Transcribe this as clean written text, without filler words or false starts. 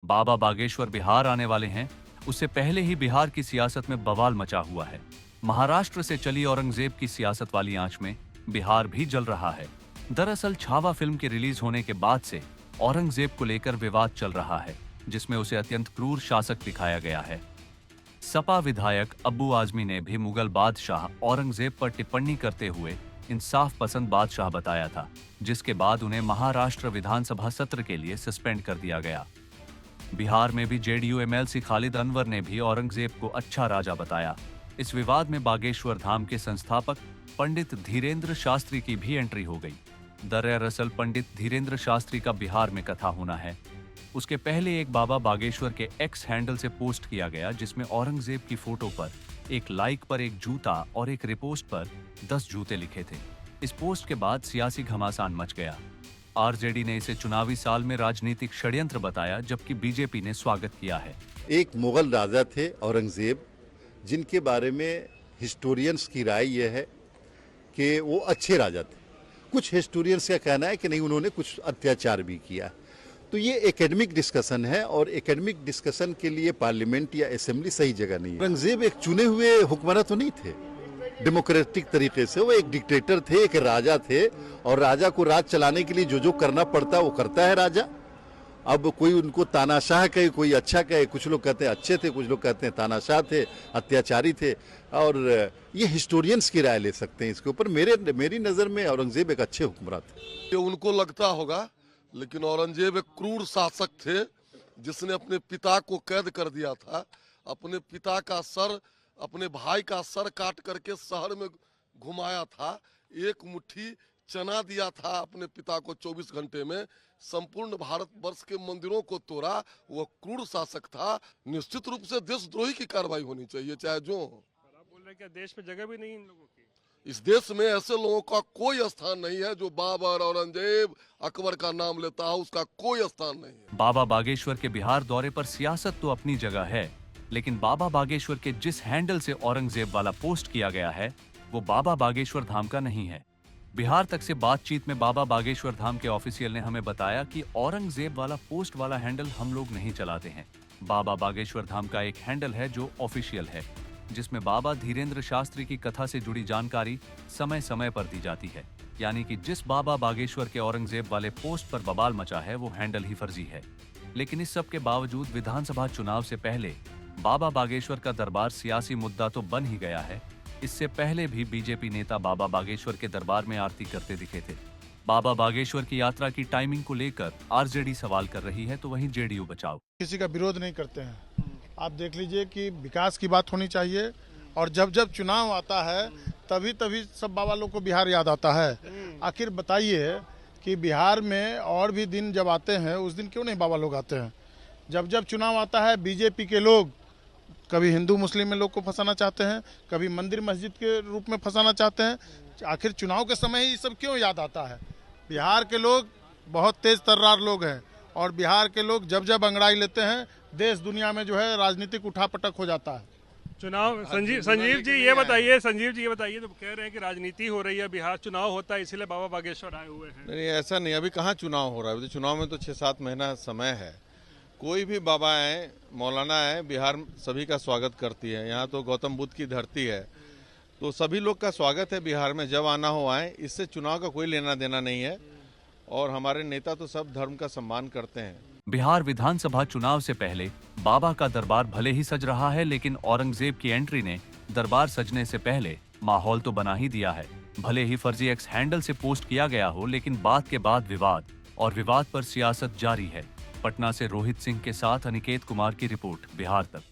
बाबा बागेश्वर बिहार आने वाले हैं, उससे पहले ही बिहार की सियासत में बवाल मचा हुआ है। महाराष्ट्र से चली औरंगजेब की सियासत वाली आंच में बिहार भी जल रहा है। दरअसल छावा फिल्म के रिलीज होने के बाद से औरंगजेब को लेकर विवाद चल रहा है, जिसमें उसे अत्यंत क्रूर शासक दिखाया गया है। सपा विधायक अब्बू आजमी ने भी मुगल बादशाह औरंगजेब पर टिप्पणी करते हुए इंसाफ पसंद बादशाह बताया था, जिसके बाद उन्हें महाराष्ट्र विधानसभा सत्र के लिए सस्पेंड कर दिया गया। बिहार में भी जेडीयू एमएलसी खालिद अनवर ने भी औरंगजेब को अच्छा राजा बताया। इस विवाद में बागेश्वर धाम के संस्थापक पंडित धीरेन्द्र शास्त्री की भी एंट्री हो गई। दरअसल पंडित धीरेन्द्र शास्त्री का बिहार में कथा होना है। उसके पहले एक बाबा बागेश्वर के एक्स हैंडल से पोस्ट किया गया, जिसमें औरंगजेब की फोटो पर एक लाइक पर एक जूता और एक रिपोस्ट पर 10 जूते लिखे थे। इस पोस्ट के बाद सियासी घमासान मच गया। आरजेडी ने इसे चुनावी साल में राजनीतिक षड्यंत्र बताया, जबकि बीजेपी ने स्वागत किया है। एक मुगल राजा थे औरंगजेब, जिनके बारे में हिस्टोरियंस की राय यह है कि वो अच्छे राजा थे। कुछ हिस्टोरियंस का कहना है कि नहीं, उन्होंने कुछ अत्याचार भी किया। तो ये एकेडमिक डिस्कशन है, और एकेडमिक डिस्कशन के लिए पार्लियामेंट या असेंबली सही जगह नहीं है। औरंगजेब एक चुने हुए हुक्मरान तो नहीं थे डेमोक्रेटिक तरीके से, वो एक डिक्टेटर थे, एक राजा थे, और राजा को राज चलाने के लिए जो जो करना पड़ता है वो करता है राजा। अब कोई उनको तानाशाह कहे, कोई अच्छा कहे, कुछ लोग कहते हैं अच्छे थे, कुछ लोग कहते हैं तानाशाह थे, अत्याचारी थे, और ये हिस्टोरियंस की राय ले सकते हैं इसके ऊपर। मेरी नज़र में औरंगजेब एक अच्छे हुक्मरान थे। ये उनको लगता होगा, लेकिन औरंगजेब एक क्रूर शासक थे, जिसने अपने पिता को कैद कर दिया था। अपने पिता का सर, अपने भाई का सर काट करके शहर में घुमाया था। एक मुट्ठी चना दिया था अपने पिता को 24 घंटे में। संपूर्ण भारतवर्ष के मंदिरों को तोड़ा। वो क्रूर शासक था। निश्चित रूप से देशद्रोही की कार्रवाई होनी चाहिए, चाहे जो हो। आप बोल रहे हैं कि देश में जगह भी नहीं इन लोगों की। इस देश में ऐसे लोगों का कोई स्थान नहीं है जो बाबर, औरंगजेब, अकबर का नाम लेता है, उसका कोई स्थान नहीं है। बाबा बागेश्वर के बिहार दौरे पर सियासत तो अपनी जगह है, लेकिन बाबा बागेश्वर के जिस हैंडल से औरंगजेब वाला पोस्ट किया गया है, वो बाबा बागेश्वर धाम का नहीं है। बिहार तक से बातचीत में बाबा बागेश्वर धाम के ऑफिशियल ने हमें बताया कि औरंगजेब वाला पोस्ट वाला हैंडल हम लोग नहीं चलाते हैं। बाबा बागेश्वर धाम का एक हैंडल है जो ऑफिशियल है, जिसमें बाबा धीरेन्द्र शास्त्री की कथा से जुड़ी जानकारी समय समय पर दी जाती है। यानी कि जिस बाबा बागेश्वर के औरंगजेब वाले पोस्ट पर बवाल मचा है, वो हैंडल ही फर्जी है। लेकिन इस सब के बावजूद विधानसभा चुनाव से पहले बाबा बागेश्वर का दरबार सियासी मुद्दा तो बन ही गया है। इससे पहले भी बीजेपी नेता बाबा बागेश्वर के दरबार में आरती करते दिखे थे। बाबा बागेश्वर की यात्रा की टाइमिंग को लेकर आरजेडी सवाल कर रही है, तो वहीं जेडीयू बचाव। किसी का विरोध नहीं करते हैं। आप देख लीजिए कि विकास की बात होनी चाहिए, और जब जब चुनाव आता है तभी तभी सब बाबा लोग को बिहार याद आता है। आखिर बताइए कि बिहार में और भी दिन जब आते हैं, उस दिन क्यों नहीं बाबा लोग आते हैं? जब जब चुनाव आता है, बीजेपी के लोग कभी हिंदू मुस्लिम में लोग को फंसाना चाहते हैं, कभी मंदिर मस्जिद के रूप में फंसाना चाहते हैं। आखिर चुनाव के समय ही सब क्यों याद आता है? बिहार के लोग बहुत तेज तर्रार लोग हैं, और बिहार के लोग जब जब अंगड़ाई लेते हैं, देश दुनिया में जो है राजनीतिक उठापटक हो जाता है। चुनाव संजीव जी ये बताइए, तो कह रहे हैं कि राजनीति हो रही है, बिहार चुनाव होता है, इसीलिए बाबा बागेश्वर आए हुए हैं। नहीं, ऐसा नहीं। अभी कहाँ चुनाव हो रहा है? अभी तो चुनाव में तो 6-7 महीना समय है। कोई भी बाबा आए, मौलाना आए, बिहार सभी का स्वागत करती है। यहाँ तो गौतम बुद्ध की धरती है, तो सभी लोग का स्वागत है बिहार में। जब आना हो आए, इससे चुनाव का कोई लेना देना नहीं है। और हमारे नेता तो सब धर्म का सम्मान करते हैं। बिहार विधानसभा चुनाव से पहले बाबा का दरबार भले ही सज रहा है, लेकिन औरंगजेब की एंट्री ने दरबार सजने से पहले माहौल तो बना ही दिया है। भले ही फर्जी एक्स हैंडल से पोस्ट किया गया हो, लेकिन बात के बाद विवाद, और विवाद पर सियासत जारी है। पटना से रोहित सिंह के साथ अनिकेत कुमार की रिपोर्ट, बिहार तक।